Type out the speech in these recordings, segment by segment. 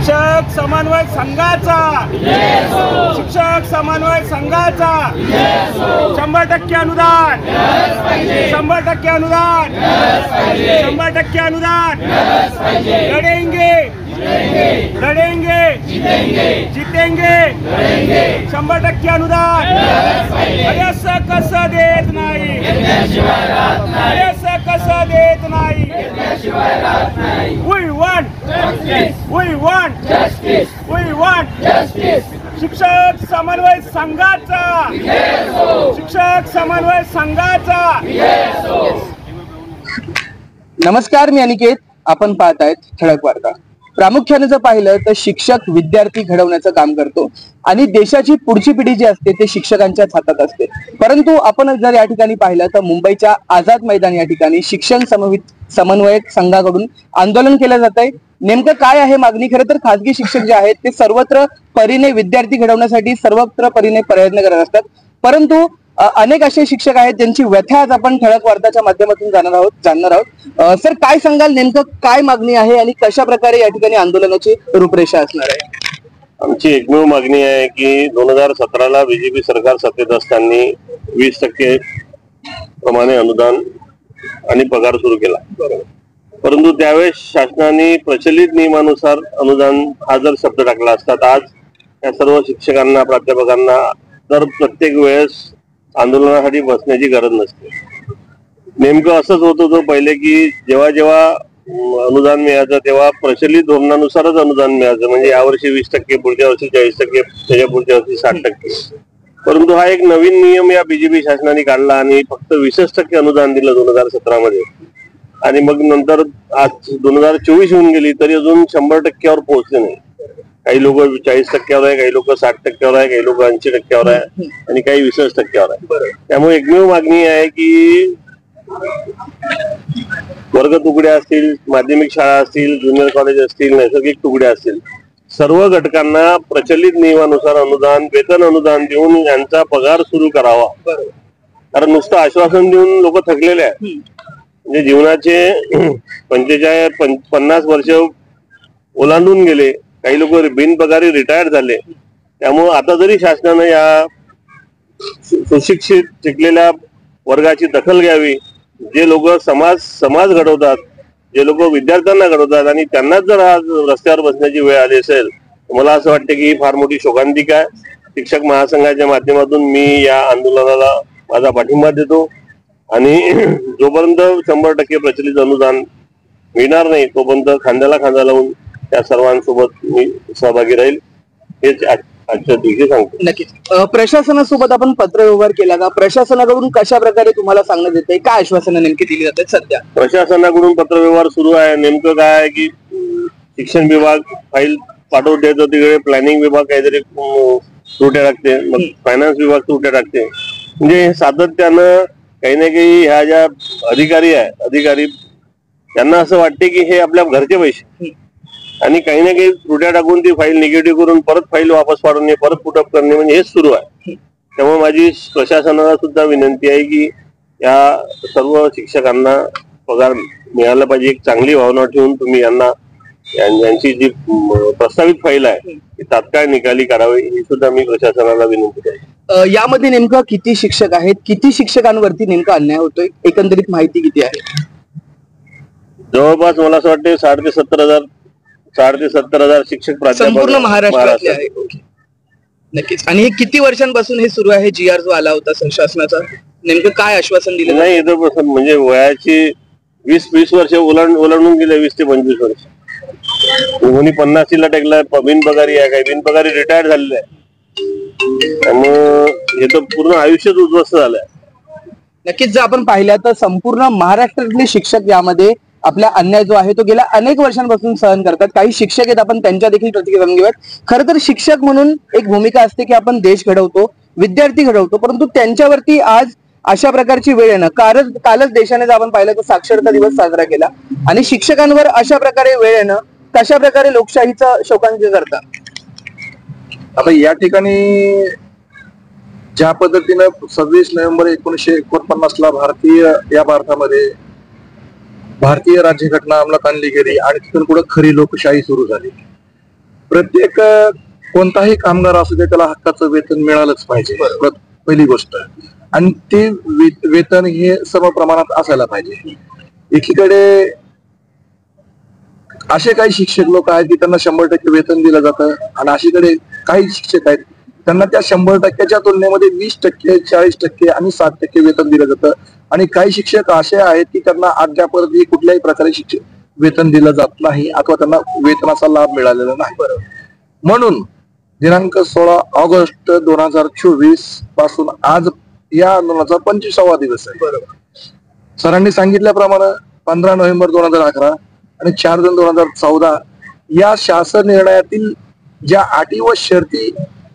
शिक्षक समन्वय संघाचा, शिक्षक समन्वय संघाचा 100% अनुदान, 100% अनुदान, 100% अनुदान। लढेंगे लढेंगे जितेंगे 100% अनुदान। अरे असं कसं देत नाही, अरे असं कसं देत नाही। We want justice, we want justice। शिक्षक समन्वय संघाचा, शिक्षक समन्वय संघाचा। नमस्कार, मी अनिकेत, आपण पाहत आहेत ठळक वार्ता। प्रामुख्याने जर पाहिलं तर शिक्षक विद्यार्थी घडवण्याचं काम करतो आणि देशाची पुढची पिढी जी असते ते शिक्षकांच्याच हातात असते। परंतु आपण जर या ठिकाणी पाहिलं तर मुंबईच्या आझाद मैदान या ठिकाणी शिक्षण समन्वयक संघाकडून आंदोलन केलं जात आहे। नेमकं काय आहे मागणी? खरं तर खासगी शिक्षक जे आहेत ते सर्वत्र परीने विद्यार्थी घडवण्यासाठी सर्वत्र परीने प्रयत्न करत असतात, परंतु अनेक असे शिक्षक आहेत ज्यांची व्यथा आज आपण ठळक वार्ताच्या माध्यमातून जाणणार आहोत। सर, काय सांगाल, नेमकं काय मागणी आहे आणि कशा प्रकारे या ठिकाणी आंदोलनाची रूपरेषा असणार आहे? आमची एकमेव मागणी आहे की 2017ला बीजेपी सरकार सत्तेत असताना 20% प्रमाणे अनुदान आणि पगार सुरू केला, परंतु त्यावेळेस शासनाने प्रचलित नियमानुसार अनुदान हा जर शब्द टाकला असता तर आज या सर्व शिक्षकांना, प्राध्यापकांना तर प्रत्येक वेळेस आंदोलनासाठी बसण्याची गरज नसते। नेमकं असंच होत होतं पहिले की जेव्हा जेव्हा अनुदान मिळायचं तेव्हा प्रचलित धोरणानुसारच अनुदान मिळायचं, म्हणजे यावर्षी 20%, पुढच्या वर्षी 40%, त्याच्या पुढच्या वर्षी 60%। परंतु हा एक नवीन नियम या बीजेपी शासनाने काढला आणि फक्त 20% अनुदान दिलं 2017 मध्ये, आणि मग नंतर आज 2024 होऊन गेली तरी अजून 100%वर पोहोचले नाही। काही लोक 40%वर आहे, काही लोक 60%वर आहे, काही लोक 80%वर आहे आणि काही 20%वर आहे। त्यामुळे एकमेव मागणी आहे की वर्ग तुकड्या असतील, माध्यमिक शाळा असतील, ज्युनियर कॉलेज असतील, नैसर्गिक तुकड्या असतील, सर्व घटकांना प्रचलित नियमानुसार अनुदान, वेतन अनुदान देऊन यांचा पगार सुरू करावा। कारण नुसतं आश्वासन देऊन लोक थकलेले आहेत, म्हणजे जीवनाचे 45-50 वर्ष ओलांडून गेले, काही लोक बिनपगारी रिटायर झाले। त्यामुळे आता जरी शासनाने या सुशिक्षित शिकलेल्या वर्गाची दखल घ्यावी, जे लोक समाज घडवतात, जे लोक विद्यार्थ्यांना घडवतात, आणि त्यांनाच जर आज रस्त्यावर बसण्याची वेळ आली असेल तर मला असं वाटतं की ही फार मोठी शोकांतिका आहे। शिक्षक महासंघाच्या माध्यमातून मी या आंदोलनाला माझा पाठिंबा देतो आणि जोपर्यंत 100% प्रचलित अनुदान मिळणार नाही तोपर्यंत खांद्याला खांदा लावून त्या सर्वांसोबत मी सहभागी राहील, हेच आजच्या दिवशी सांगतो। नक्कीच। प्रशासनासोबत आपण पत्रव्यवहार केला का? प्रशासनाकडून कशा प्रकारे तुम्हाला सांगण्यात येते, काय आश्वासनं नेमकी दिली जातात सध्या? प्रशासनाकडून पत्रव्यवहार सुरू आहे। नेमकं काय आहे की शिक्षण विभाग फाईल पाठवून देतो, तिकडे प्लॅनिंग विभाग काहीतरी त्रुट्या टाकते, मग फायनान्स विभाग त्रुट्या टाकते, म्हणजे सातत्यानं काही ना काही ह्या ज्या अधिकारी त्यांना असं वाटते की हे आपल्या घरचे पैसे, आणि काही ना काही त्रुट्या टाकून ती फाईल निगेटिव्ह करून परत फाईल वापस पाडणे, परत पुटअप करणे, म्हणजे हेच सुरू आहे। त्यामुळे माझी प्रशासनाला सुद्धा विनंती आहे की या सर्व शिक्षकांना पगार मिळाला पाहिजे, एक चांगली भावना ठेवून तुम्ही यांची जी प्रस्तावित फाईल आहे ती तात्काळ निकाली करावी, ही सुद्धा मी प्रशासनाला विनंती करतो। यामध्ये नेमकं किती शिक्षक आहेत, किती शिक्षकांवरती नेमका अन्याय होतोय, एकंदरीत माहिती किती आहे? जवळपास मला असं वाटतं 60,000 ते 70,000 शिक्षक प्राध्यापक संपूर्ण महाराष्ट्रातले आहे। नक्कीच। आणि हे किती वर्षांपासून हे सुरू आहे? GR जो आला होता शासनाचा, नेमकं काय आश्वासन दिलं? नाही, इथं म्हणजे वयाची 20 वर्ष ओलांडून गेले, 20 ते 25 वर्ष। कोणी 50ला टेकलाय, बिनपगारी आहे, काही बिनपगारी रिटायर झालेले आहे, त्यामुळं हे तर पूर्ण आयुष्यच उद्ध्वस्त झालंय। नक्कीच। जर आपण पाहिलं तर संपूर्ण महाराष्ट्रातले शिक्षक यामध्ये आपला अन्याय जो आहे तो गेल्या अनेक वर्षांपासून सहन करतात। काही शिक्षक आहेत, आपण त्यांच्या देखील प्रतिक्रिया जाणून घेऊयात। खरं तर शिक्षक म्हणून एक भूमिका असते की आपण देश घडवतो, विद्यार्थी घडवतो, परंतु त्यांच्यावरती आज अशा प्रकारची वेळ येणं, कालच देशाने जर आपण पाहिलं तर साक्षरता दिवस साजरा केला, आणि शिक्षकांवर अशा प्रकारे वेळ येणं कशा प्रकारे लोकशाहीचा शोकांतिका करता? आता या ठिकाणी ज्या पद्धतीनं 26 नोव्हेंबर 1949ला भारतामध्ये भारतीय राज्यघटना अंमलात आणली गेली आणि तिथून पुढे खरी लोकशाही सुरू झाली, प्रत्येक कोणताही कामगार असू दे त्याला हक्काचं वेतन मिळालंच पाहिजे, पहिली गोष्ट. आणि ते वेतन हे सर्व प्रमाणात असायला पाहिजे. एकीकडे असे काही शिक्षक लोक आहेत की त्यांना 100% वेतन दिलं जातं, आणि अशीकडे काही शिक्षक आहेत त्यांना त्या 100%च्या तुलनेमध्ये 20%, 40% आणि 60% वेतन दिलं जातं. आणि काही शिक्षक असे आहेत की त्यांना अद्यापही कुठल्याही प्रकारे शिक्षक वेतन दिलं जात नाही अथवा त्यांना वेतनाचा लाभ मिळालेला नाही. म्हणून दिनांक 16 ऑगस्ट 2024 पासून आज या आंदोलनाचा 25वा दिवस आहे. सरांनी सांगितल्याप्रमाणे 15 नोव्हेंबर 2011 आणि 4 जून 2014 या शासन निर्णयातील ज्या अटी व शर्ती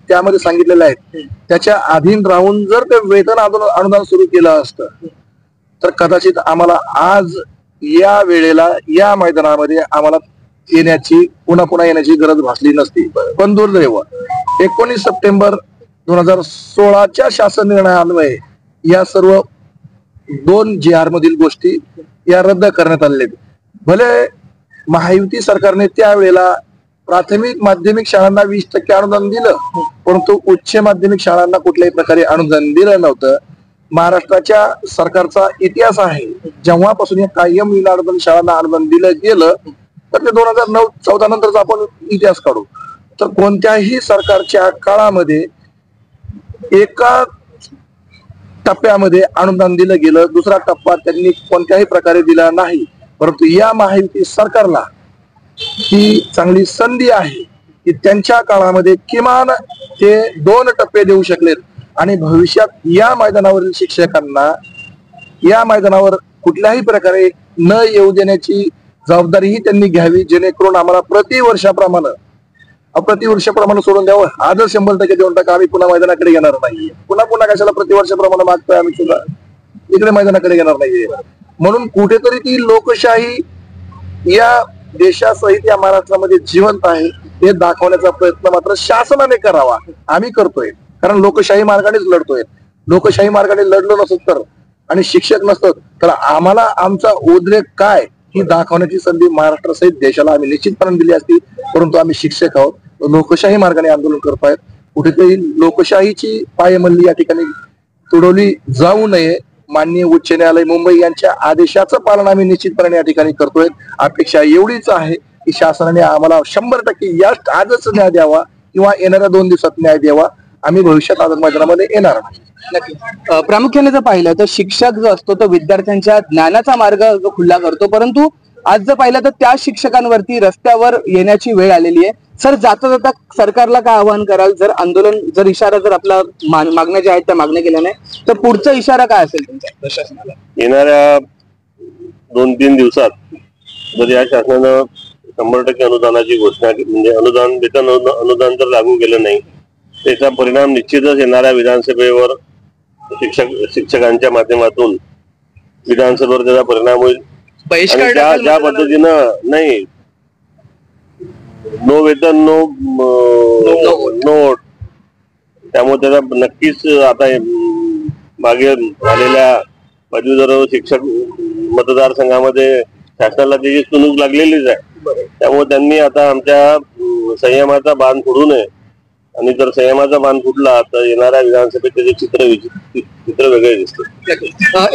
त्यामध्ये सांगितलेल्या आहेत त्याच्या अधीन राहून जर ते वेतन अनुदान सुरू केलं असतं तर कदाचित आम्हाला आज या वेळेला या मैदानामध्ये आम्हाला पुन्हा येण्याची गरज भासली नसती. पण दुर्दैव 19 सप्टेंबर 2016च्या शासन निर्णयान्वये या सर्व 2 GR मधील गोष्टी या रद्द करण्यात आलेल्या. भले महायुती सरकारने त्यावेळेला प्राथमिक माध्यमिक शाळांना 20% अनुदान दिलं, परंतु उच्च माध्यमिक शाळांना कुठल्याही प्रकारे अनुदान दिलं नव्हतं. महाराष्ट्राच्या सरकारचा इतिहास आहे, जेव्हापासून या कायम विनाअनुदान शाळांना अनुदान दिलं गेलं तर ते 2009-14 नंतरचा आपण इतिहास काढू तर कोणत्याही सरकारच्या काळामध्ये एका टप्प्यामध्ये अनुदान दिलं गेलं, दुसरा टप्पा त्यांनी कोणत्याही प्रकारे दिला नाही. परंतु या महायुती सरकारला ही चांगली संधी आहे की त्यांच्या काळामध्ये किमान ते 2 टप्पे देऊ शकलेत. आणि भविष्यात या मैदानावरील शिक्षकांना या मैदानावर कुठल्याही प्रकारे न येऊ देण्याची जबाबदारीही त्यांनी घ्यावी, जेणेकरून आम्हाला प्रतिवर्षाप्रमाणे सोडून द्यावं. आजच 100% देऊन टाका, आम्ही पुन्हा मैदानाकडे येणार नाहीये. पुन्हा कशाला प्रतिवर्षाप्रमाणे मागतोय आम्ही सुद्धा, इकडे मैदानाकडे येणार नाहीये. म्हणून कुठेतरी ती लोकशाही या देशासहित या महाराष्ट्रामध्ये जिवंत आहे हे दाखवण्याचा प्रयत्न मात्र शासनाने करावा. आम्ही करतोय कारण लोकशाही मार्गानेच लढतोय. लोकशाही मार्गाने लढलो नसत तर आणि शिक्षक नसत तर आम्हाला आमचा उद्रेक काय ही दाखवण्याची संधी महाराष्ट्रासहित देशाला आम्ही निश्चितपणे दिली असती. परंतु आम्ही शिक्षक आहोत, लोकशाही मार्गाने आंदोलन करतायत. कुठेतरी लोकशाहीची पायमल्ली या ठिकाणी तुडवली जाऊ नये. माननीय उच्च न्यायालय मुंबई यांच्या आदेशाचं पालन आम्ही निश्चितपणे या ठिकाणी करतोय. अपेक्षा एवढीच आहे की शासनाने आम्हाला 100% आजच न्याय द्यावा किंवा येणाऱ्या 2 दिवसात न्याय द्यावा. आम्ही भविष्यात आझाद मैदानामध्ये येणार नाही. नक्की. प्रामुख्याने जर पाहिलं तर शिक्षक जो असतो तो विद्यार्थ्यांच्या ज्ञानाचा मार्ग जो खुला करतो, परंतु आज जर पाहिलं तर त्या शिक्षकांवरती रस्त्यावर येण्याची वेळ आलेली आहे. सर, जाता जाता सरकारला काय आवाहन कराल, जर आंदोलन जर इशारा जर आपला मागण्या ज्या आहेत त्या मागण्या केल्या नाही तर पुढचा इशारा काय असेल तुमच्या प्रशासनाला? येणाऱ्या 2-3 दिवसात जर या शासनानं 100% अनुदानाची घोषणा म्हणजे वेतन अनुदान जर लागू केलं नाही त्याचा परिणाम निश्चितच येणाऱ्या विधानसभेवर शिक्षकांच्या माध्यमातून विधानसभेवर त्याचा परिणाम होईल. आणि ज्या पद्धतीनं नाही नो वेतन नो नोट, त्यामुळे त्याचा नक्कीच आता मागे झालेल्या पदवीधर शिक्षक मतदारसंघामध्ये शासनाला त्याची चुणूक लागलेलीच आहे. त्यामुळे त्यांनी आता आमच्या संयमाचा बांध फोडू नये आणि जर संयमाचा बांध फुटला तर येणाऱ्या विधानसभेत त्याचे चित्र वेगळे दिसते.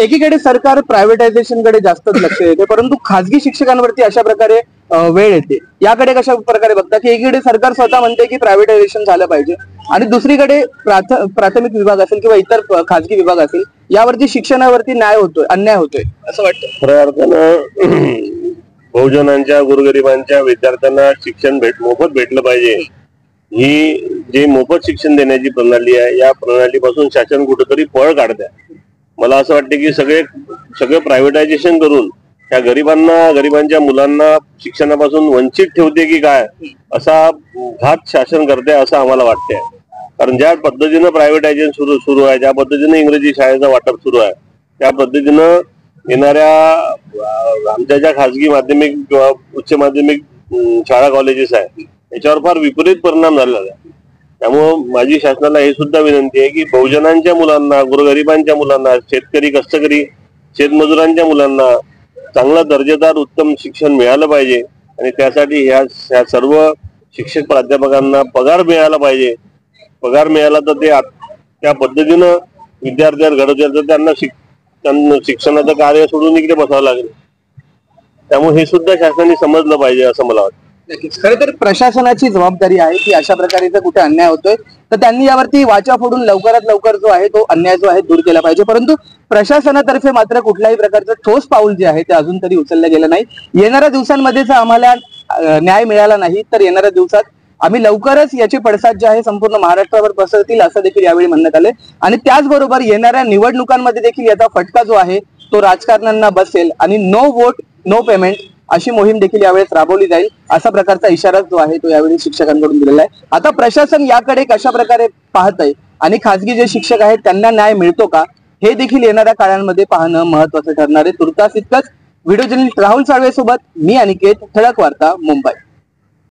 एकीकडे सरकार प्रायव्हेटायझेशन कडे जास्त लक्ष देते, परंतु खासगी शिक्षकांवरती अशा प्रकारे वेळ येते. याकडे कशा प्रकारे बघता की एकीकडे सरकार स्वतः म्हणते की प्रायव्हेटायझेशन झालं पाहिजे आणि दुसरीकडे प्राथमिक विभाग असेल किंवा इतर खासगी विभाग असेल यावरती शिक्षणावरती अन्याय होतोय असं वाटतं? खऱ्या अर्थानं बहुजनांच्या गोरगरिबांच्या विद्यार्थ्यांना शिक्षण मोफत भेटलं पाहिजे ही जे मोफत शिक्षण देण्याची प्रणाली आहे या प्रणालीपासून शासन कुठेतरी पळ काढत आहे. मला असं वाटतं की सगळे प्रायव्हेटायझेशन करून त्या गरिबांच्या मुलांना शिक्षणापासून वंचित ठेवते की काय असा घात शासन करते असं आम्हाला वाटतंय. कारण ज्या पद्धतीनं प्रायव्हेटायझेशन सुरू आहे, ज्या पद्धतीनं इंग्रजी शाळेचं वाटप सुरू आहे, त्या पद्धतीनं येणाऱ्या आमच्या ज्या खासगी माध्यमिक किंवा उच्च माध्यमिक शाळा कॉलेजेस आहेत याच्यावर फार विपरीत परिणाम झालेला आहे. त्यामुळं माझी शासनाला हे सुद्धा विनंती आहे की बहुजनांच्या मुलांना, गोरगरिबांच्या मुलांना, शेतकरी, कष्टकरी, शेतमजुरांच्या मुलांना चांगला दर्जेदार उत्तम शिक्षण मिळालं पाहिजे आणि त्यासाठी ह्या सर्व शिक्षक प्राध्यापकांना पगार मिळाला पाहिजे. पगार मिळाला तर ते त्या पद्धतीनं विद्यार्थ्यांना घडवतील, तर त्यांना शिक्षणाचं कार्य सोडून इकडे बसावं लागेल. त्यामुळे हे सुद्धा शासनाने समजलं पाहिजे असं मला वाटतं. नक्कीच. खरं तर प्रशासनाची जबाबदारी आहे की अशा प्रकारे जर कुठे अन्याय होतोय तर त्यांनी यावरती वाचा फोडून लवकरात लवकर जो आहे तो अन्याय जो आहे दूर केला पाहिजे. परंतु प्रशासनातर्फे मात्र कुठल्याही प्रकारचं ठोस पाऊल जे आहे ते अजून तरी उचललं गेलं नाही. येणाऱ्या दिवसांमध्ये जर आम्हाला न्याय मिळाला नाही तर येणाऱ्या दिवसात आम्ही लवकरच याचे पडसाद जे आहे संपूर्ण महाराष्ट्रावर पसरतील असं देखील यावेळी म्हणण्यात आले. आणि त्याचबरोबर येणाऱ्या निवडणुकांमध्ये देखील याचा फटका जो आहे तो राजकारण्यांना बसेल आणि नो वोट नो पेमेंट अशी मोहीम देखील यावेळेस राबवली जाईल असा प्रकारचा इशारा जो आहे तो यावेळी शिक्षकांकडून दिलेला आहे. आता प्रशासन याकडे कशा प्रकारे पाहतंय आणि खासगी जे शिक्षक आहेत त्यांना न्याय मिळतो का हे देखील येणाऱ्या काळांमध्ये पाहणं महत्वाचं ठरणार आहे. तुर्तास इतकंच. व्हिडिओ जर्नलिस्ट राहुल साळवे सोबत मी अनिकेत, ठळक वार्ता, मुंबई.